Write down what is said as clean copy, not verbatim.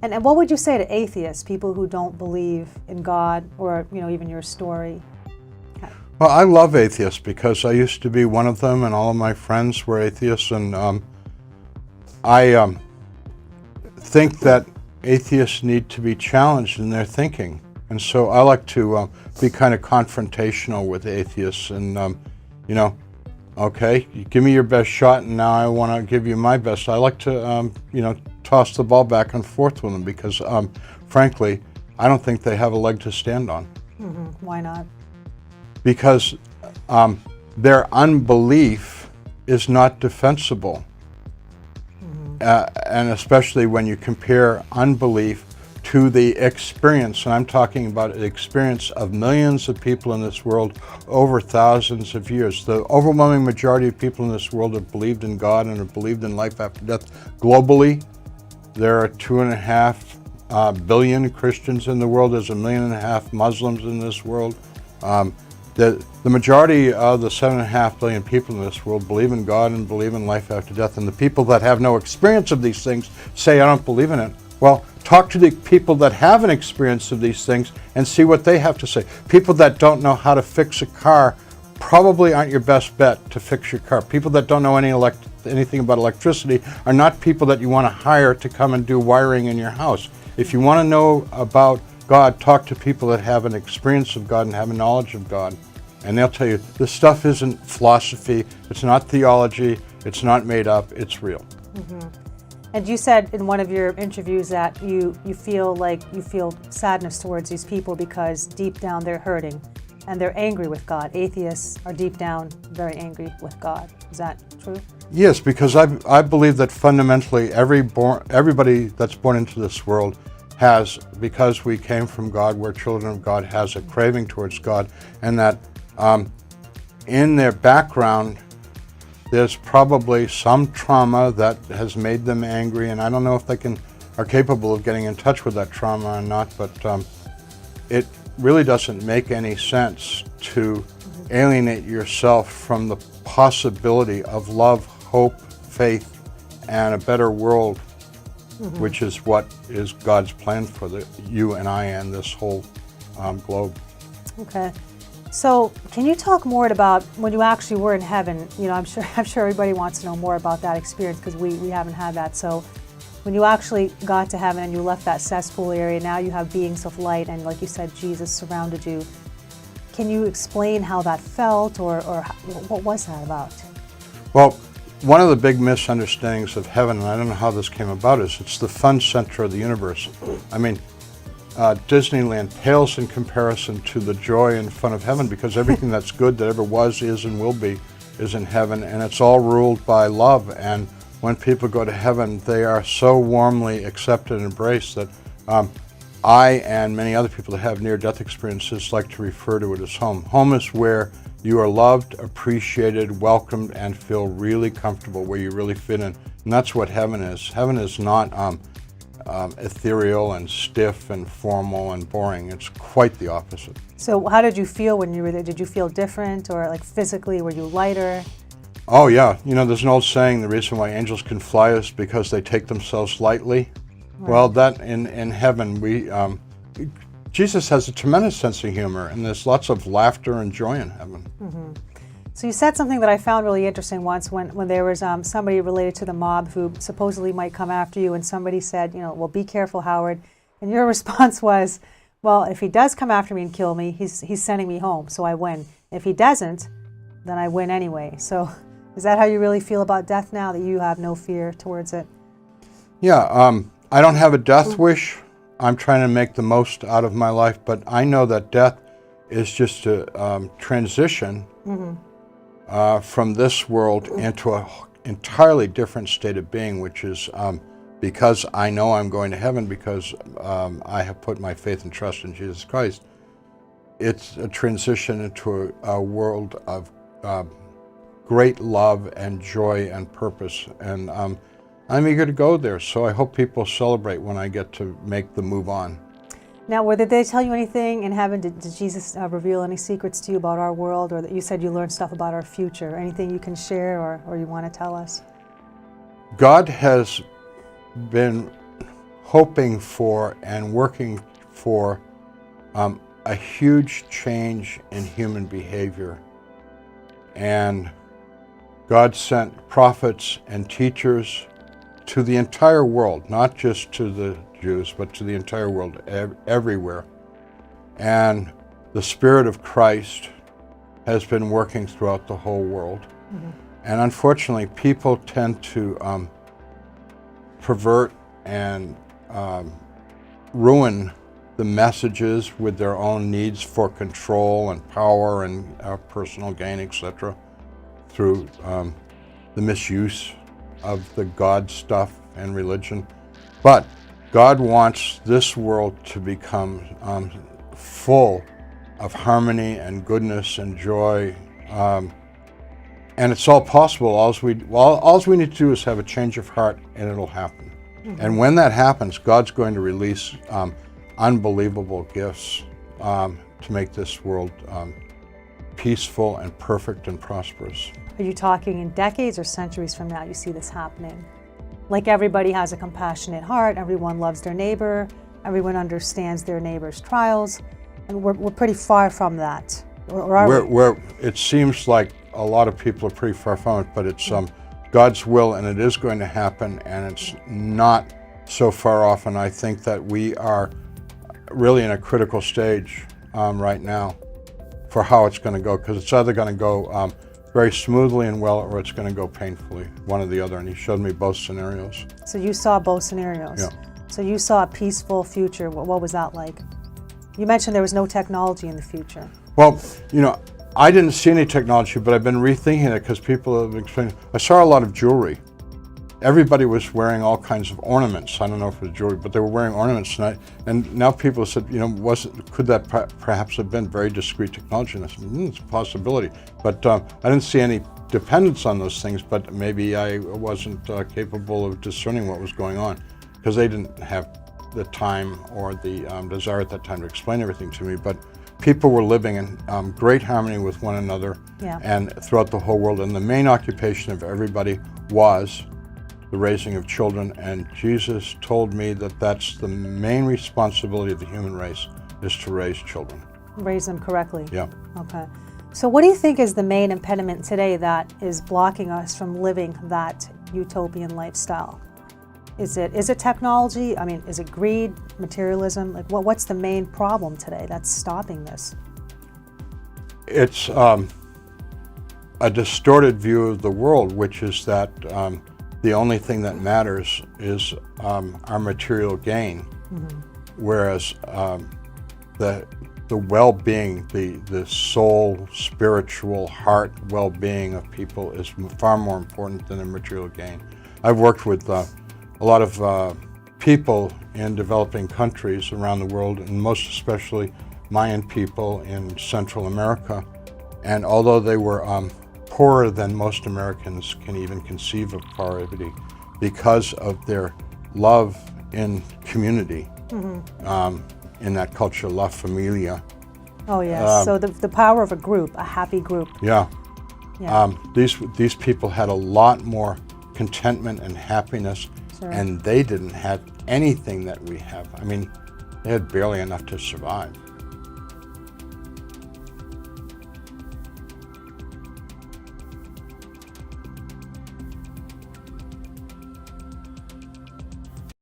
And what would you say to atheists, people who don't believe in God, or even your story? Well, I love atheists because I used to be one of them, and all of my friends were atheists, and I think that atheists need to be challenged in their thinking. And so I like to be kind of confrontational with atheists and, okay, you give me your best shot and now I want to give you my best. I like to, toss the ball back and forth with them because, frankly, I don't think they have a leg to stand on. Mm-hmm. Why not? Because their unbelief is not defensible. And especially when you compare unbelief to the experience, and I'm talking about the experience of millions of people in this world over thousands of years. The overwhelming majority of people in this world have believed in God and have believed in life after death. Globally, there are 2.5 billion Christians in the world. There's 1.5 million Muslims in this world. The majority of the 7.5 billion people in this world believe in God and believe in life after death. And the people that have no experience of these things say, I don't believe in it. Well, talk to the people that have an experience of these things and see what they have to say. People that don't know how to fix a car probably aren't your best bet to fix your car. People that don't know anything about electricity are not people that you want to hire to come and do wiring in your house. If you want to know about God, talk to people that have an experience of God and have a knowledge of God. And they'll tell you, this stuff isn't philosophy, it's not theology, it's not made up, it's real. Mm-hmm. And you said in one of your interviews that you feel sadness towards these people because deep down they're hurting and they're angry with God. Atheists are deep down very angry with God. Is that true? Yes, because I believe that fundamentally everybody that's born into this world has, because we came from God, we're children of God, has a craving towards God, and that in their background there's probably some trauma that has made them angry, and I don't know if they are capable of getting in touch with that trauma or not, but it really doesn't make any sense to alienate yourself from the possibility of love, hope, faith, and a better world, which is what is God's plan for you and I and this whole globe. Okay. So can you talk more about when you actually were in heaven? I'm sure everybody wants to know more about that experience because we haven't had that. So when you actually got to heaven and you left that cesspool area, now you have beings of light and, like you said, Jesus surrounded you. Can you explain how that felt or what was that about? Well, one of the big misunderstandings of heaven, and I don't know how this came about, is it's the fun center of the universe. I mean, Disneyland pales in comparison to the joy and fun of heaven because everything that's good that ever was, is, and will be is in heaven, and it's all ruled by love. And when people go to heaven, they are so warmly accepted and embraced that I and many other people that have near-death experiences like to refer to it as home. Home is where you are loved, appreciated, welcomed, and feel really comfortable, where you really fit in. And that's what heaven is. Heaven is not ethereal and stiff and formal and boring. It's quite the opposite. So how did you feel when you were there? Did you feel different, or like physically, were you lighter? Oh yeah, there's an old saying, the reason why angels can fly is because they take themselves lightly. Right. Well, that in heaven, Jesus has a tremendous sense of humor, and there's lots of laughter and joy in heaven. Mm-hmm. So you said something that I found really interesting once when there was somebody related to the mob who supposedly might come after you, and somebody said, well, be careful, Howard. And your response was, well, if he does come after me and kill me, he's sending me home, so I win. If he doesn't, then I win anyway. So is that how you really feel about death now, that you have no fear towards it? Yeah, I don't have a death wish. I'm trying to make the most out of my life, but I know that death is just a transition from this world into an entirely different state of being, which is because I know I'm going to heaven because I have put my faith and trust in Jesus Christ. It's a transition into a world of great love and joy and purpose, and I'm eager to go there, so I hope people celebrate when I get to make the move on. Now, did they tell you anything in heaven? Did Jesus reveal any secrets to you about our world, or that you said you learned stuff about our future? Anything you can share or you want to tell us? God has been hoping for and working for a huge change in human behavior. And God sent prophets and teachers to the entire world, not just to the Jews, but to the entire world, everywhere. And the Spirit of Christ has been working throughout the whole world. Mm-hmm. And unfortunately, people tend to pervert and ruin the messages with their own needs for control and power and personal gain, etc., through the misuse of the God stuff and religion. But God wants this world to become full of harmony and goodness and joy. And it's all possible. All we need to do is have a change of heart, and it'll happen. Mm-hmm. And when that happens, God's going to release unbelievable gifts to make this world peaceful and perfect and prosperous. Are you talking in decades or centuries from now you see this happening? Like everybody has a compassionate heart, everyone loves their neighbor, everyone understands their neighbor's trials, and we're pretty far from that. Or are we? It seems like a lot of people are pretty far from it, but it's God's will, and it is going to happen, and it's not so far off, and I think that we are really in a critical stage right now for how it's going to go, because it's either going to go very smoothly and well, or it's going to go painfully, one or the other, and he showed me both scenarios. So you saw both scenarios? Yeah. So you saw a peaceful future. What was that like? You mentioned there was no technology in the future. Well, I didn't see any technology, but I've been rethinking it because people have explained. I saw a lot of jewelry. Everybody was wearing all kinds of ornaments. I don't know if it was jewelry, but they were wearing ornaments. And now people said, could that perhaps have been very discreet technology? And I said, it's a possibility. But I didn't see any dependence on those things, but maybe I wasn't capable of discerning what was going on because they didn't have the time or the desire at that time to explain everything to me. But people were living in great harmony with one another and throughout the whole world. And the main occupation of everybody was the raising of children. And Jesus told me that that's the main responsibility of the human race, is to raise children. Raise them correctly. Yeah. Okay. So what do you think is the main impediment today that is blocking us from living that utopian lifestyle? Is it technology? I mean, is it greed, materialism? Like, what's the main problem today that's stopping this? It's a distorted view of the world, which is that the only thing that matters is our material gain, mm-hmm. whereas the well-being, the soul, spiritual, heart well-being of people is far more important than the material gain. I've worked with a lot of people in developing countries around the world, and most especially Mayan people in Central America. And although they were poorer than most Americans can even conceive of poverty, because of their love in community, mm-hmm. In that culture, La Familia. Oh yes, so the power of a group, a happy group. Yeah. These people had a lot more contentment and happiness. And they didn't have anything that we have. I mean, they had barely enough to survive.